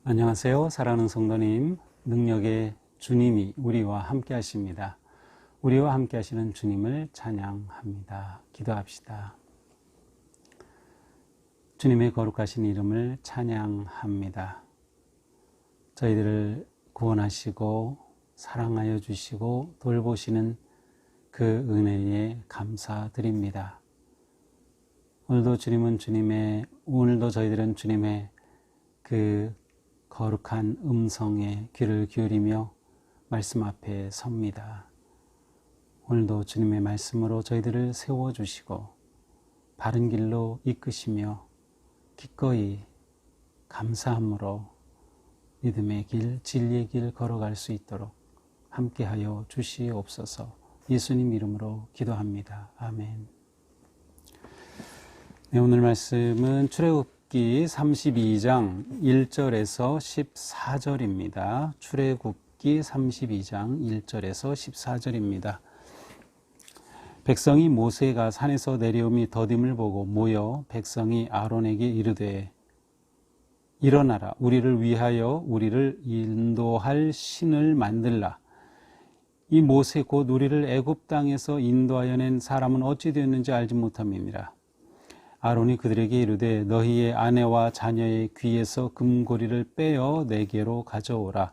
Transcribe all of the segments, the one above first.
안녕하세요. 사랑하는 성도님, 능력의 주님이 우리와 함께 하십니다. 우리와 함께 하시는 주님을 찬양합니다. 기도합시다. 주님의 거룩하신 이름을 찬양합니다. 저희들을 구원하시고 사랑하여 주시고 돌보시는 그 은혜에 감사드립니다. 오늘도 저희들은 주님의 그 거룩한 음성에 귀를 기울이며 말씀 앞에 섭니다. 오늘도 주님의 말씀으로 저희들을 세워주시고 바른 길로 이끄시며 기꺼이 감사함으로 믿음의 길, 진리의 길 걸어갈 수 있도록 함께하여 주시옵소서. 예수님 이름으로 기도합니다. 아멘. 네, 오늘 말씀은 출애굽기 32장 1절에서 14절입니다. 출애굽기 32장 1절에서 14절입니다. 백성이 모세가 산에서 내려옴이 더딤을 보고 모여 백성이 아론에게 이르되 일어나라, 우리를 위하여 우리를 인도할 신을 만들라. 이 모세 곧 우리를 애굽 땅에서 인도하여 낸 사람은 어찌 되었는지 알지 못함이니라. 아론이 그들에게 이르되 너희의 아내와 자녀의 귀에서 금고리를 빼어 내게로 가져오라.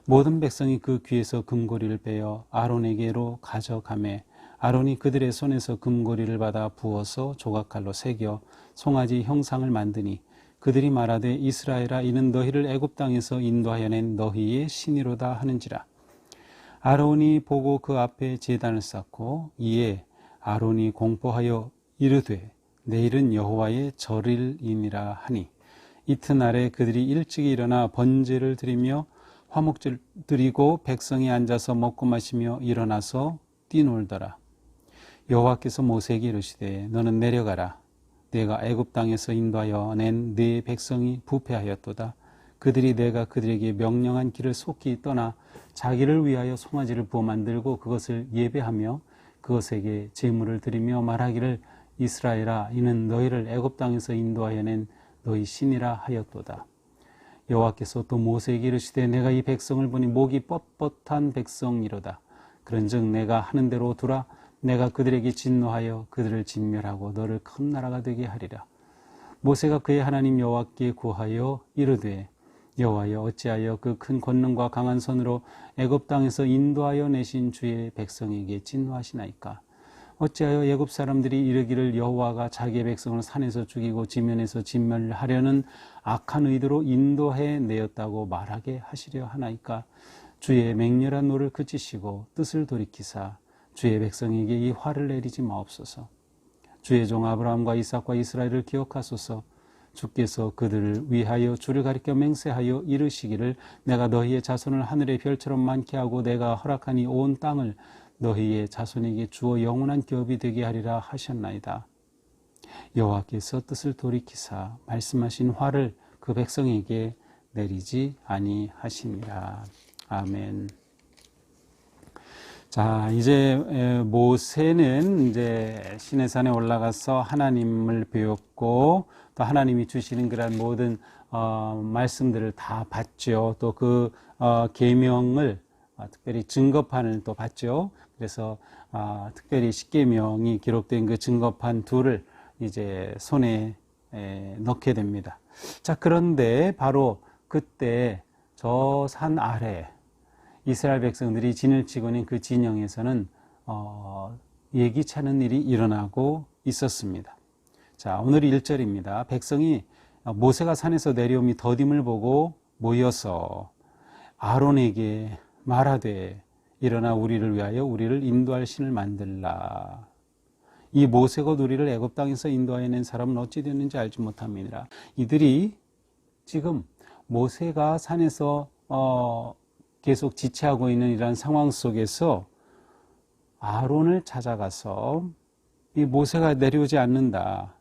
모든 백성이 그 귀에서 금고리를 빼어 아론에게로 가져가매 아론이 그들의 손에서 금고리를 받아 부어서 조각칼로 새겨 송아지 형상을 만드니 그들이 말하되 이스라엘아, 이는 너희를 애굽 땅에서 인도하여 낸 너희의 신이로다 하는지라. 아론이 보고 그 앞에 제단을 쌓고 이에 아론이 공포하여 이르되 내일은 여호와의 절일이니라 하니 이튿날에 그들이 일찍 일어나 번제를 드리며 화목제를 드리고 백성이 앉아서 먹고 마시며 일어나서 뛰놀더라. 여호와께서 모세에게 이르시되 너는 내려가라. 내가 애굽 땅에서 인도하여 낸 네 백성이 부패하였도다. 그들이 내가 그들에게 명령한 길을 속히 떠나 자기를 위하여 송아지를 부어 만들고 그것을 예배하며 그것에게 제물을 드리며 말하기를 이스라엘아, 이는 너희를 애굽 땅에서 인도하여 낸 너희 신이라 하였도다. 여호와께서 또 모세에게 이르시되 내가 이 백성을 보니 목이 뻣뻣한 백성이로다. 그런즉 내가 하는 대로 두라. 내가 그들에게 진노하여 그들을 진멸하고 너를 큰 나라가 되게 하리라. 모세가 그의 하나님 여호와께 구하여 이르되 여호와여, 어찌하여 그 큰 권능과 강한 손으로 애굽 땅에서 인도하여 내신 주의 백성에게 진노하시나이까. 어찌하여 애굽 사람들이 이르기를 여호와가 자기의 백성을 산에서 죽이고 지면에서 진멸하려는 악한 의도로 인도해 내었다고 말하게 하시려 하나이까. 주의 맹렬한 노를 그치시고 뜻을 돌이키사 주의 백성에게 이 화를 내리지 마옵소서. 주의 종 아브라함과 이삭과 이스라엘을 기억하소서. 주께서 그들을 위하여 주를 가리켜 맹세하여 이르시기를 내가 너희의 자손을 하늘의 별처럼 많게 하고 내가 허락하니 온 땅을 너희의 자손에게 주어 영원한 기업이 되게 하리라 하셨나이다. 여호와께서 뜻을 돌이키사 말씀하신 화를 그 백성에게 내리지 아니하시니라. 아멘. 자, 이제 모세는 이제 시내산에 올라가서 하나님을 배웠고 또 하나님이 주시는 그런 모든 말씀들을 다 봤죠. 또 그 계명을 특별히 증거판을 또 봤죠. 그래서 특별히 십계명이 기록된 그 증거판 둘을 이제 손에 넣게 됩니다. 자, 그런데 바로 그때 저 산 아래 이스라엘 백성들이 진을 치고 있는 그 진영에서는 예기치 않은 일이 일어나고 있었습니다. 자, 오늘 1절입니다. 백성이 모세가 산에서 내려옴이 더딤을 보고 모여서 아론에게 말하되 일어나 우리를 위하여 우리를 인도할 신을 만들라. 이 모세가 우리를 애굽 땅에서 인도하여 낸 사람은 어찌 되었는지 알지 못함이니라. 이들이 지금 모세가 산에서 계속 지체하고 있는 이러한 상황 속에서 아론을 찾아가서 이 모세가 내려오지 않는다.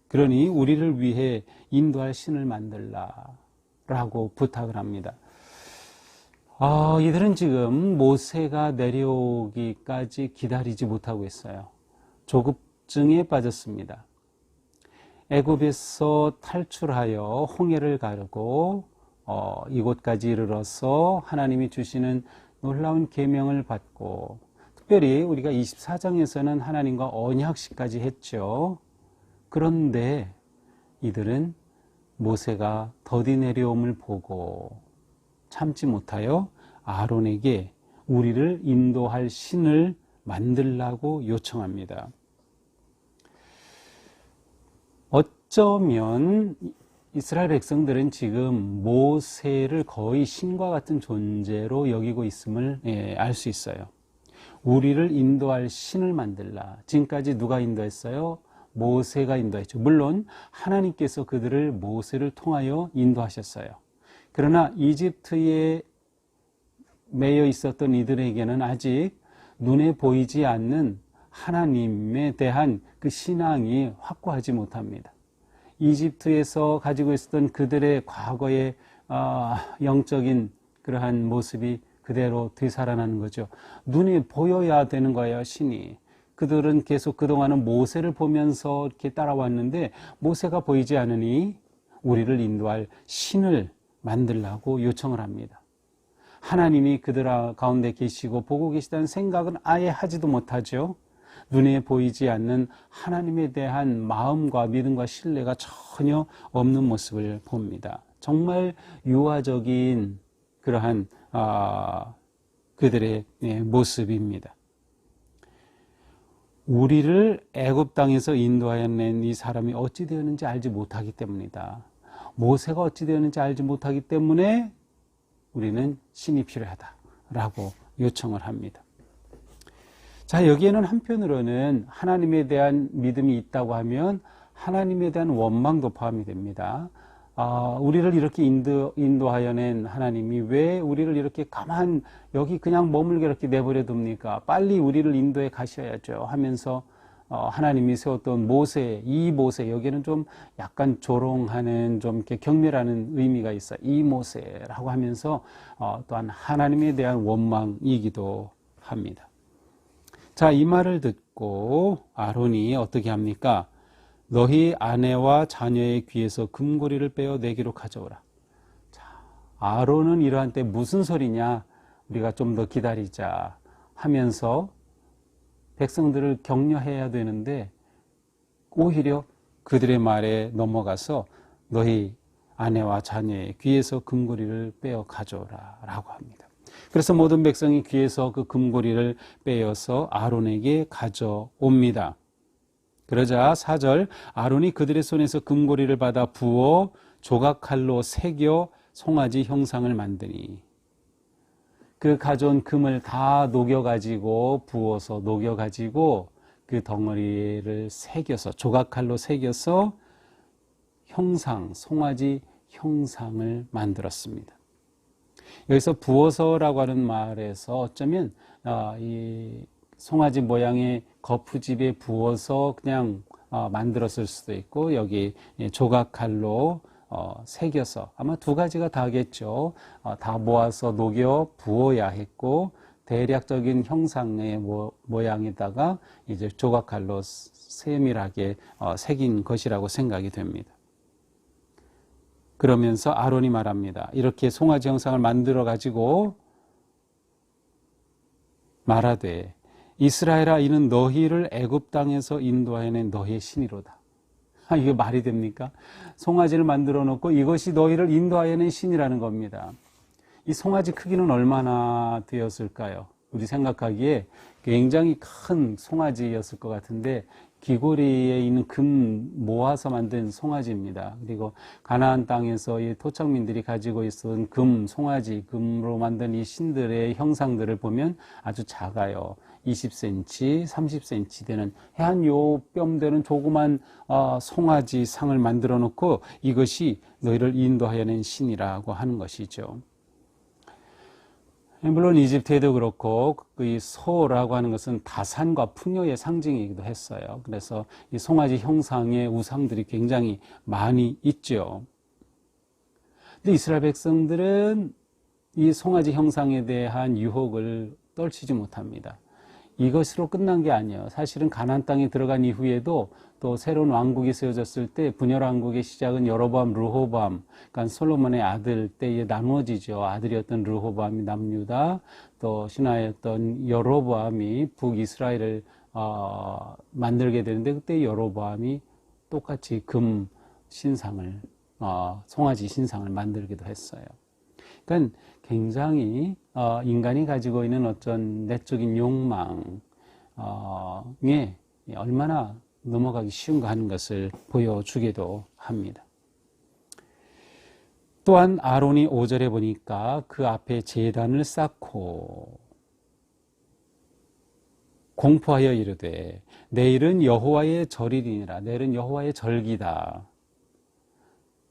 그러니 우리를 위해 인도할 신을 만들라 라고 부탁을 합니다. 이들은 지금 모세가 내려오기까지 기다리지 못하고 있어요. 조급증에 빠졌습니다. 애굽에서 탈출하여 홍해를 가르고 이곳까지 이르러서 하나님이 주시는 놀라운 계명을 받고, 특별히 우리가 24장에서는 하나님과 언약식까지 했죠. 그런데 이들은 모세가 더디 내려옴을 보고 참지 못하여 아론에게 우리를 인도할 신을 만들라고 요청합니다. 어쩌면 이스라엘 백성들은 지금 모세를 거의 신과 같은 존재로 여기고 있음을 알 수 있어요. 우리를 인도할 신을 만들라. 지금까지 누가 인도했어요? 모세가 인도했죠. 물론 하나님께서 그들을 모세를 통하여 인도하셨어요. 그러나 이집트에 매여 있었던 이들에게는 아직 눈에 보이지 않는 하나님에 대한 그 신앙이 확고하지 못합니다. 이집트에서 가지고 있었던 그들의 과거의 영적인 그러한 모습이 그대로 되살아나는 거죠. 눈에 보여야 되는 거예요, 신이. 그들은 계속 그동안은 모세를 보면서 이렇게 따라왔는데 모세가 보이지 않으니 우리를 인도할 신을 만들라고 요청을 합니다. 하나님이 그들 가운데 계시고 보고 계시다는 생각은 아예 하지도 못하죠. 눈에 보이지 않는 하나님에 대한 마음과 믿음과 신뢰가 전혀 없는 모습을 봅니다. 정말 유아적인 그러한 그들의 모습입니다. 우리를 애굽 땅에서 인도하여 낸 이 사람이 어찌 되었는지 알지 못하기 때문이다. 모세가 어찌 되었는지 알지 못하기 때문에 우리는 신이 필요하다라고 요청을 합니다. 자, 여기에는 한편으로는 하나님에 대한 믿음이 있다고 하면 하나님에 대한 원망도 포함이 됩니다. 우리를 이렇게 인도하여 낸 하나님이 왜 우리를 이렇게 여기 그냥 머물게 이렇게 내버려 둡니까? 빨리 우리를 인도해 가셔야죠 하면서 하나님이 세웠던 이 모세, 여기는 좀 약간 조롱하는, 좀 이렇게 경멸하는 의미가 있어요. 이 모세라고 하면서 또한 하나님에 대한 원망이기도 합니다. 자, 이 말을 듣고 아론이 어떻게 합니까? 너희 아내와 자녀의 귀에서 금고리를 빼어 내게로 가져오라. 자, 아론은 이러한 때 무슨 소리냐? 우리가 좀 더 기다리자 하면서 백성들을 격려해야 되는데 오히려 그들의 말에 넘어가서 너희 아내와 자녀의 귀에서 금고리를 빼어 가져오라 라고 합니다. 그래서 모든 백성이 귀에서 그 금고리를 빼어서 아론에게 가져옵니다. 그러자 4절, 아론이 그들의 손에서 금고리를 받아 부어 조각칼로 새겨 송아지 형상을 만드니, 그 가져온 금을 다 부어서 녹여가지고 그 덩어리를 새겨서, 조각칼로 새겨서 송아지 형상을 만들었습니다. 여기서 부어서라고 하는 말에서 어쩌면 이 송아지 모양의 거푸집에 부어서 그냥 만들었을 수도 있고, 여기 조각칼로 새겨서, 아마 두 가지가 다겠죠. 다 모아서 녹여 부어야 했고, 대략적인 형상의 모양에다가 이제 조각칼로 세밀하게 새긴 것이라고 생각이 됩니다. 그러면서 아론이 말합니다. 이렇게 송아지 형상을 만들어 가지고 말하되, 이스라엘아, 이는 너희를 애굽 땅에서 인도하여낸 너희의 신이로다. 이게 말이 됩니까? 송아지를 만들어 놓고 이것이 너희를 인도하여낸 신이라는 겁니다. 이 송아지 크기는 얼마나 되었을까요? 우리 생각하기에 굉장히 큰 송아지였을 것 같은데, 귀고리에 있는 금 모아서 만든 송아지입니다. 그리고 가나안 땅에서 이 토착민들이 가지고 있었던 금으로 만든 이 신들의 형상들을 보면 아주 작아요. 20cm, 30cm 되는 한 요 뼘 되는 조그만 송아지 상을 만들어 놓고 이것이 너희를 인도하여 낸 신이라고 하는 것이죠. 물론 이집트에도 그렇고 이 소라고 하는 것은 다산과 풍요의 상징이기도 했어요. 그래서 이 송아지 형상의 우상들이 굉장히 많이 있죠. 근데 이스라엘 백성들은 이 송아지 형상에 대한 유혹을 떨치지 못합니다. 이것으로 끝난 게 아니에요. 사실은 가나안 땅에 들어간 이후에도 또 새로운 왕국이 세워졌을 때 분열 왕국의 시작은 여로보암, 르호보암, 그러니까 솔로몬의 아들 때에 나누어지죠. 아들이었던 르호보암이 남유다, 또 신하였던 여로보암이 북이스라엘을 만들게 되는데 그때 여로보암이 똑같이 금 신상을 송아지 신상을 만들기도 했어요. 그러니까 굉장히 인간이 가지고 있는 어떤 내적인 욕망에 얼마나 넘어가기 쉬운가 하는 것을 보여주기도 합니다. 또한 아론이 5절에 보니까 그 앞에 제단을 쌓고 공포하여 이르되 내일은 여호와의 절이니라. 내일은 여호와의 절기다.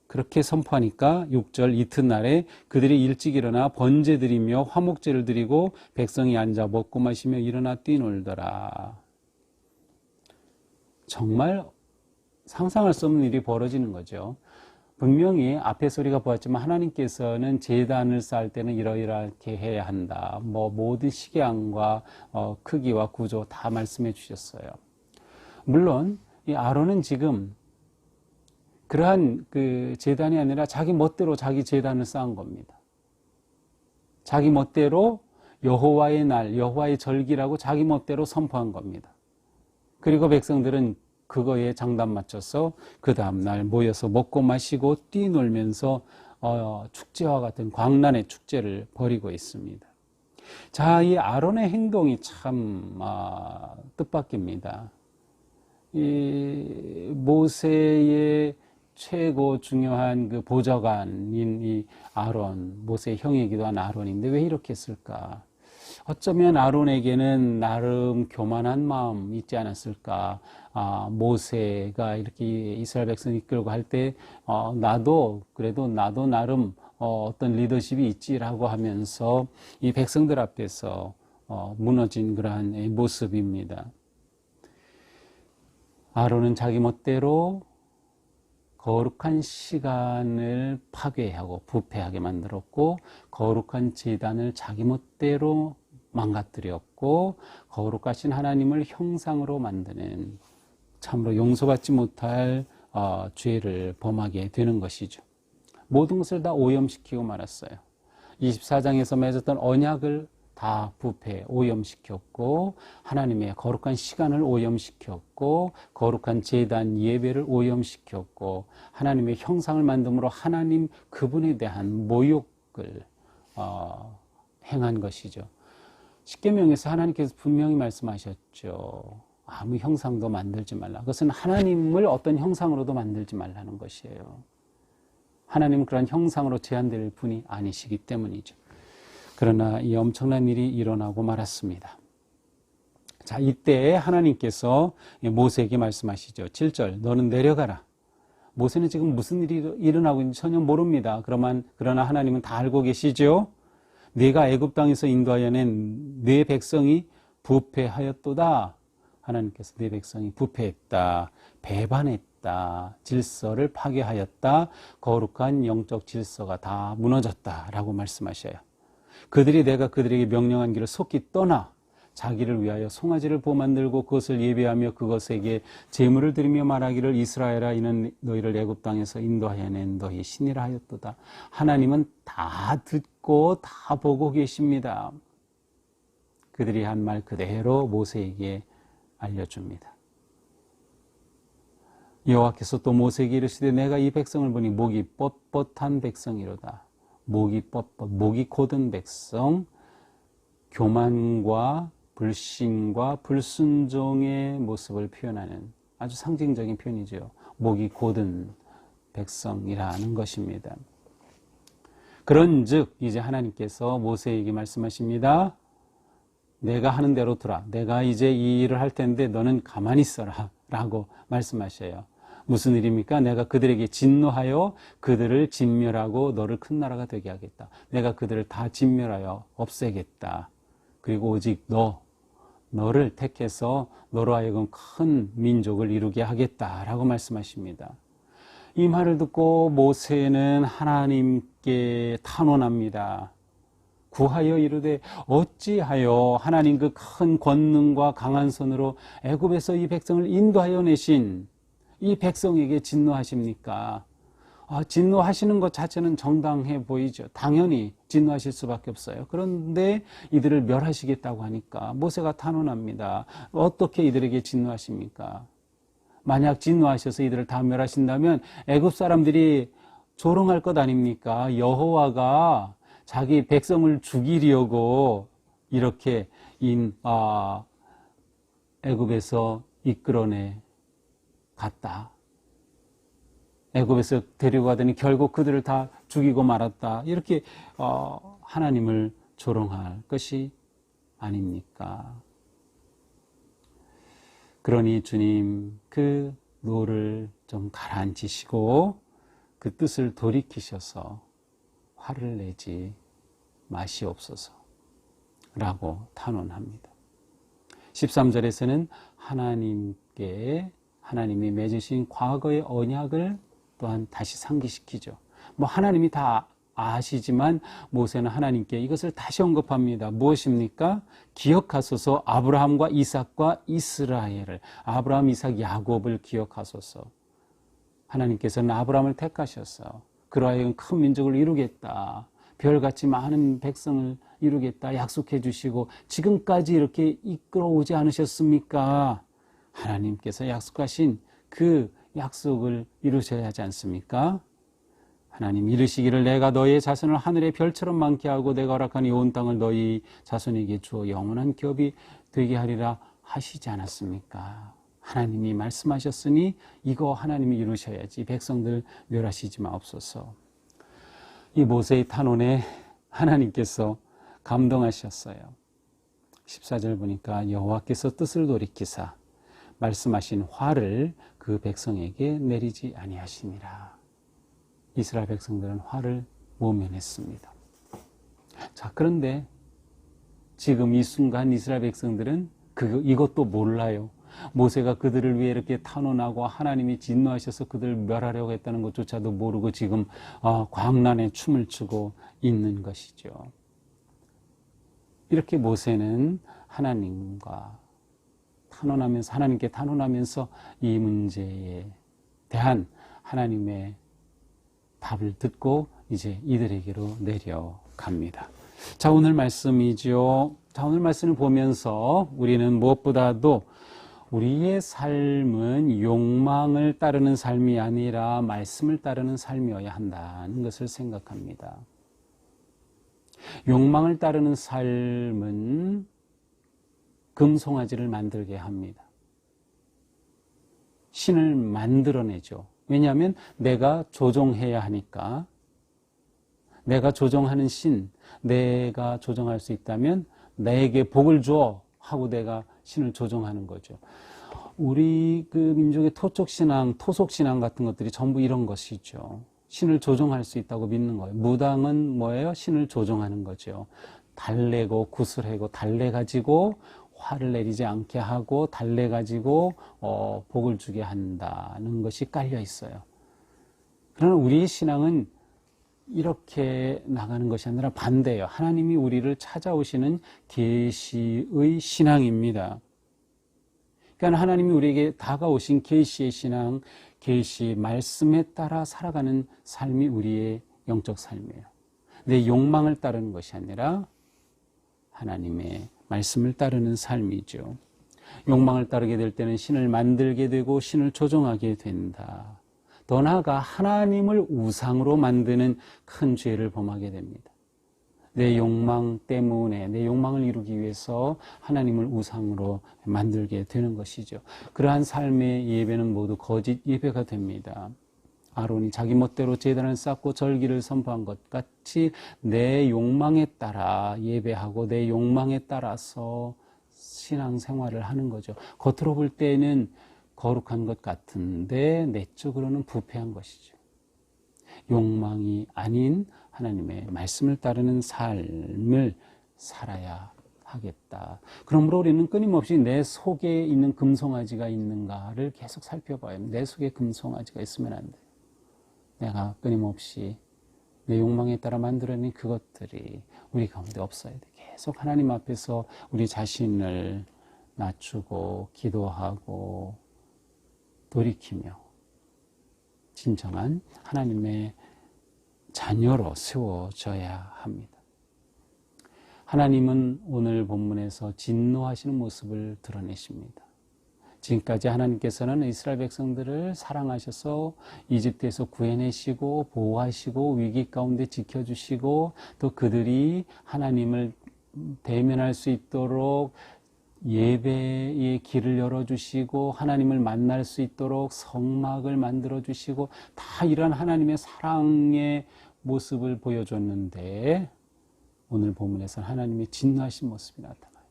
그렇게 선포하니까 6절 이튿날에 그들이 일찍 일어나 번제 드리며 화목제를 드리고 백성이 앉아 먹고 마시며 일어나 뛰놀더라. 정말 상상할 수 없는 일이 벌어지는 거죠. 분명히 앞에 소리가 보았지만 하나님께서는 제단을 쌓을 때는 이러이렇게 해야 한다. 모든 식양과 크기와 구조 다 말씀해 주셨어요. 물론 이 아론은 지금 그러한 그 제단이 아니라 자기 멋대로 자기 제단을 쌓은 겁니다. 자기 멋대로 여호와의 날, 여호와의 절기라고 자기 멋대로 선포한 겁니다. 그리고 백성들은 그거에 장단 맞춰서 그 다음날 모여서 먹고 마시고 뛰놀면서 축제와 같은 광란의 축제를 벌이고 있습니다. 자, 이 아론의 행동이 참 뜻밖입니다. 이 모세의 최고 중요한 그 보좌관인 이 아론, 모세의 형이기도 한 아론인데 왜 이렇게 했을까? 어쩌면 아론에게는 나름 교만한 마음 있지 않았을까? 모세가 이렇게 이스라엘 백성 이끌고 할 때, 나도 나름 어떤 리더십이 있지라고 하면서 이 백성들 앞에서 무너진 그러한 모습입니다. 아론은 자기 멋대로 거룩한 시간을 파괴하고 부패하게 만들었고, 거룩한 제단을 자기 멋대로 망가뜨렸고, 거룩하신 하나님을 형상으로 만드는 참으로 용서받지 못할 죄를 범하게 되는 것이죠. 모든 것을 다 오염시키고 말았어요. 24장에서 맺었던 언약을 다 부패, 오염시켰고, 하나님의 거룩한 시간을 오염시켰고, 거룩한 제단 예배를 오염시켰고, 하나님의 형상을 만듦으로 하나님 그분에 대한 모욕을 행한 것이죠. 십계명에서 하나님께서 분명히 말씀하셨죠. 아무 형상도 만들지 말라. 그것은 하나님을 어떤 형상으로도 만들지 말라는 것이에요. 하나님은 그런 형상으로 제한될 분이 아니시기 때문이죠. 그러나 이 엄청난 일이 일어나고 말았습니다. 자, 이때 하나님께서 모세에게 말씀하시죠. 7절, 너는 내려가라. 모세는 지금 무슨 일이 일어나고 있는지 전혀 모릅니다. 그러나 하나님은 다 알고 계시죠. 네가 애굽 땅에서 인도하여 낸 네 백성이 부패하였도다. 하나님께서 네 백성이 부패했다, 배반했다, 질서를 파괴하였다, 거룩한 영적 질서가 다 무너졌다라고 말씀하셔요. 내가 그들에게 명령한 길을 속히 떠나 자기를 위하여 송아지를 만들고 그것을 예배하며 그것에게 제물을 드리며 말하기를 이스라엘아 이는 너희를 애굽 땅에서 인도하여 낸 너희 신이라 하였도다. 하나님은 다 듣고 다 보고 계십니다. 그들이 한 말 그대로 모세에게 알려줍니다. 여호와께서 또 모세에게 이르시되 내가 이 백성을 보니 목이 뻣뻣한 백성이로다. 목이 곧은 백성, 교만과 불신과 불순종의 모습을 표현하는 아주 상징적인 표현이죠. 목이 곧은 백성이라는 것입니다. 그런즉 이제 하나님께서 모세에게 말씀하십니다. 내가 하는 대로 두라. 내가 이제 이 일을 할 텐데 너는 가만히 있어라 라고 말씀하셔요. 무슨 일입니까? 내가 그들에게 진노하여 그들을 진멸하고 너를 큰 나라가 되게 하겠다. 내가 그들을 다 진멸하여 없애겠다. 그리고 오직 너를 택해서 너로 하여금 큰 민족을 이루게 하겠다라고 말씀하십니다. 이 말을 듣고 모세는 하나님께 탄원합니다. 구하여 이르되 어찌하여 하나님 그 큰 권능과 강한 손으로 애굽에서 이 백성을 인도하여 내신 이 백성에게 진노하십니까? 진노하시는 것 자체는 정당해 보이죠. 당연히 진노하실 수밖에 없어요. 그런데 이들을 멸하시겠다고 하니까 모세가 탄원합니다. 어떻게 이들에게 진노하십니까? 만약 진노하셔서 이들을 다 멸하신다면 애굽 사람들이 조롱할 것 아닙니까? 여호와가 자기 백성을 죽이려고 이렇게 애굽에서 이끌어내 갔다. 애굽에서 데려가더니 결국 그들을 다 죽이고 말았다. 이렇게 하나님을 조롱할 것이 아닙니까? 그러니 주님 그 노를 좀 가라앉히시고 그 뜻을 돌이키셔서 화를 내지 마시옵소서 라고 탄원합니다. 13절에서는 하나님이 맺으신 과거의 언약을 또한 다시 상기시키죠. 하나님이 다 아시지만 모세는 하나님께 이것을 다시 언급합니다. 무엇입니까? 기억하소서 아브라함과 이삭과 이스라엘을, 아브라함, 이삭, 야곱을 기억하소서. 하나님께서는 아브라함을 택하셔서 그러하여금 큰 민족을 이루겠다, 별같이 많은 백성을 이루겠다 약속해 주시고 지금까지 이렇게 이끌어오지 않으셨습니까? 하나님께서 약속하신 그 약속을 이루셔야 하지 않습니까? 하나님 이르시기를 내가 너희의 자손을 하늘의 별처럼 많게 하고 내가 허락한 이 온 땅을 너희 자손에게 주어 영원한 기업이 되게 하리라 하시지 않았습니까? 하나님이 말씀하셨으니 이거 하나님이 이루셔야지 백성들 멸하시지 마옵소서. 이 모세의 탄원에 하나님께서 감동하셨어요. 14절 보니까 여호와께서 뜻을 돌이키사 말씀하신 화를 그 백성에게 내리지 아니하시니라. 이스라엘 백성들은 화를 모면했습니다. 자, 그런데 지금 이 순간 이스라엘 백성들은 이것도 몰라요. 모세가 그들을 위해 이렇게 탄원하고 하나님이 진노하셔서 그들을 멸하려고 했다는 것조차도 모르고 지금 광란에 춤을 추고 있는 것이죠. 이렇게 모세는 하나님께 탄원하면서 이 문제에 대한 하나님의 답을 듣고 이제 이들에게로 내려갑니다. 자, 오늘 말씀이죠. 자, 오늘 말씀을 보면서 우리는 무엇보다도 우리의 삶은 욕망을 따르는 삶이 아니라 말씀을 따르는 삶이어야 한다는 것을 생각합니다. 욕망을 따르는 삶은 금송아지를 만들게 합니다. 신을 만들어내죠. 왜냐하면 내가 조종해야 하니까. 내가 조종하는 신, 내가 조종할 수 있다면 내게 복을 줘 하고 내가 신을 조종하는 거죠. 우리 그 민족의 토속신앙 같은 것들이 전부 이런 것이죠. 신을 조종할 수 있다고 믿는 거예요. 무당은 뭐예요? 신을 조종하는 거죠. 달래고 구슬하고 달래가지고 화를 내리지 않게 하고 달래가지고 복을 주게 한다는 것이 깔려 있어요. 그러나 우리의 신앙은 이렇게 나가는 것이 아니라 반대예요. 하나님이 우리를 찾아오시는 계시의 신앙입니다. 그러니까 하나님이 우리에게 다가오신 계시의 신앙, 계시 말씀에 따라 살아가는 삶이 우리의 영적 삶이에요. 내 욕망을 따르는 것이 아니라 하나님의 말씀을 따르는 삶이죠. 욕망을 따르게 될 때는 신을 만들게 되고 신을 조종하게 된다. 더 나아가 하나님을 우상으로 만드는 큰 죄를 범하게 됩니다. 내 욕망 때문에 내 욕망을 이루기 위해서 하나님을 우상으로 만들게 되는 것이죠. 그러한 삶의 예배는 모두 거짓 예배가 됩니다. 아론이 자기 멋대로 제단을 쌓고 절기를 선포한 것 같이 내 욕망에 따라 예배하고 내 욕망에 따라서 신앙생활을 하는 거죠. 겉으로 볼 때는 거룩한 것 같은데 내적으로는 부패한 것이죠. 욕망이 아닌 하나님의 말씀을 따르는 삶을 살아야 하겠다. 그러므로 우리는 끊임없이 내 속에 있는 금송아지가 있는가를 계속 살펴봐야 합니다. 내 속에 금송아지가 있으면 안 돼요. 내가 끊임없이 내 욕망에 따라 만들어낸 그것들이 우리 가운데 없어야 돼. 계속 하나님 앞에서 우리 자신을 낮추고 기도하고 돌이키며 진정한 하나님의 자녀로 세워져야 합니다. 하나님은 오늘 본문에서 진노하시는 모습을 드러내십니다. 지금까지 하나님께서는 이스라엘 백성들을 사랑하셔서 이집트에서 구해내시고 보호하시고 위기 가운데 지켜주시고 또 그들이 하나님을 대면할 수 있도록 예배의 길을 열어주시고 하나님을 만날 수 있도록 성막을 만들어주시고 다 이런 하나님의 사랑의 모습을 보여줬는데 오늘 본문에서는 하나님의 진노하신 모습이 나타나요.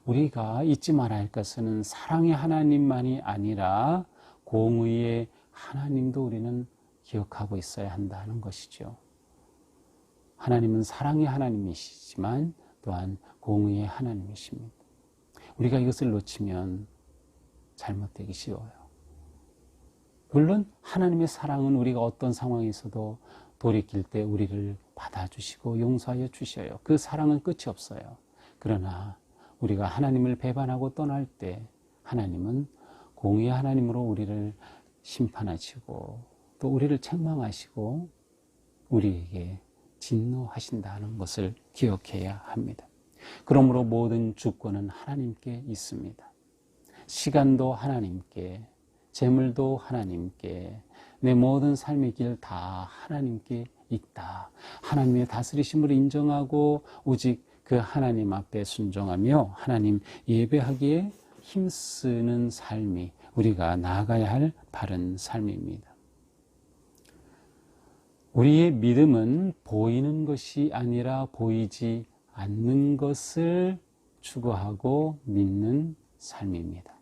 우리가 잊지 말아야 할 것은 사랑의 하나님만이 아니라 공의의 하나님도 우리는 기억하고 있어야 한다는 것이죠. 하나님은 사랑의 하나님이시지만 또한 공의의 하나님이십니다. 우리가 이것을 놓치면 잘못되기 쉬워요. 물론 하나님의 사랑은 우리가 어떤 상황에서도 돌이킬 때 우리를 받아주시고 용서하여 주셔요. 그 사랑은 끝이 없어요. 그러나 우리가 하나님을 배반하고 떠날 때 하나님은 공의의 하나님으로 우리를 심판하시고 또 우리를 책망하시고 우리에게 진노하신다는 것을 기억해야 합니다. 그러므로 모든 주권은 하나님께 있습니다. 시간도 하나님께, 재물도 하나님께, 내 모든 삶의 길 다 하나님께 있다. 하나님의 다스리심을 인정하고 오직 그 하나님 앞에 순종하며 하나님 예배하기에 힘쓰는 삶이 우리가 나아가야 할 바른 삶입니다. 우리의 믿음은 보이는 것이 아니라 보이지 않는 것을 추구하고 믿는 삶입니다.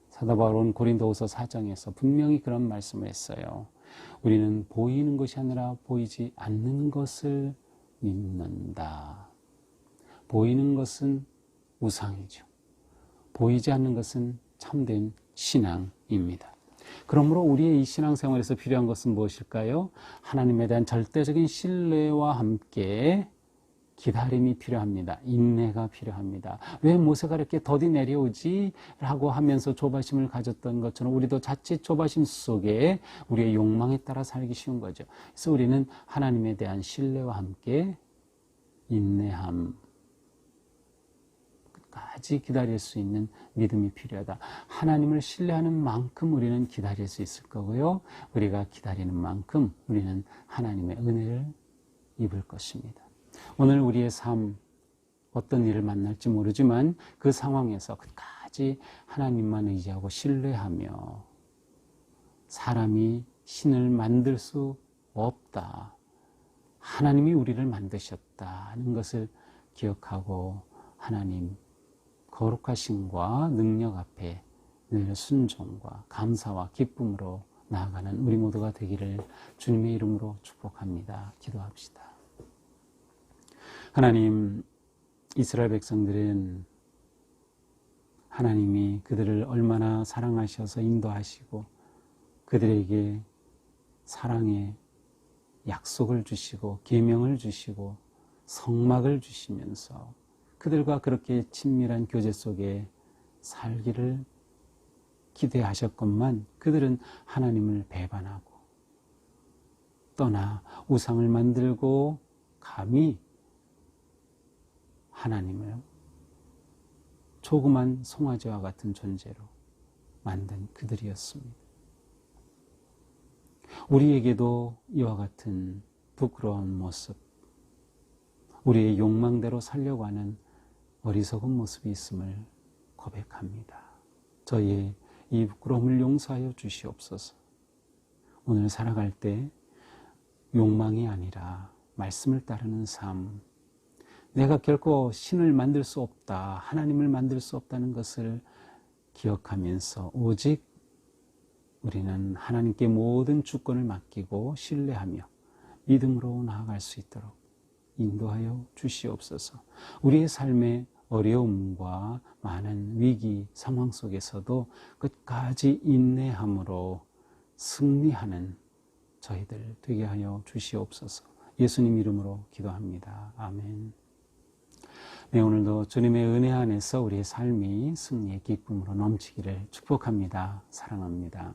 사도 바울은 고린도후서 4장에서 분명히 그런 말씀을 했어요. 우리는 보이는 것이 아니라 보이지 않는 것을 믿는다. 보이는 것은 우상이죠. 보이지 않는 것은 참된 신앙입니다. 그러므로 우리의 이 신앙생활에서 필요한 것은 무엇일까요? 하나님에 대한 절대적인 신뢰와 함께 기다림이 필요합니다. 인내가 필요합니다. 왜 모세가 이렇게 더디 내려오지? 라고 하면서 조바심을 가졌던 것처럼 우리도 자칫 조바심 속에 우리의 욕망에 따라 살기 쉬운 거죠. 그래서 우리는 하나님에 대한 신뢰와 함께 인내함, 끝까지 기다릴 수 있는 믿음이 필요하다. 하나님을 신뢰하는 만큼 우리는 기다릴 수 있을 거고요. 우리가 기다리는 만큼 우리는 하나님의 은혜를 입을 것입니다. 오늘 우리의 삶 어떤 일을 만날지 모르지만 그 상황에서 끝까지 하나님만 의지하고 신뢰하며 사람이 신을 만들 수 없다. 하나님이 우리를 만드셨다는 것을 기억하고 하나님 거룩하심과 능력 앞에 늘 순종과 감사와 기쁨으로 나아가는 우리 모두가 되기를 주님의 이름으로 축복합니다. 기도합시다. 하나님, 이스라엘 백성들은 하나님이 그들을 얼마나 사랑하셔서 인도하시고 그들에게 사랑의 약속을 주시고 계명을 주시고 성막을 주시면서 그들과 그렇게 친밀한 교제 속에 살기를 기대하셨건만 그들은 하나님을 배반하고 떠나 우상을 만들고 감히 하나님을 조그만 송아지와 같은 존재로 만든 그들이었습니다. 우리에게도 이와 같은 부끄러운 모습, 우리의 욕망대로 살려고 하는 어리석은 모습이 있음을 고백합니다. 저희의 이 부끄러움을 용서하여 주시옵소서. 오늘 살아갈 때 욕망이 아니라 말씀을 따르는 삶, 내가 결코 신을 만들 수 없다, 하나님을 만들 수 없다는 것을 기억하면서 오직 우리는 하나님께 모든 주권을 맡기고 신뢰하며 믿음으로 나아갈 수 있도록 인도하여 주시옵소서. 우리의 삶의 어려움과 많은 위기 상황 속에서도 끝까지 인내함으로 승리하는 저희들 되게 하여 주시옵소서. 예수님 이름으로 기도합니다. 아멘. 네, 오늘도 주님의 은혜 안에서 우리의 삶이 승리의 기쁨으로 넘치기를 축복합니다. 사랑합니다.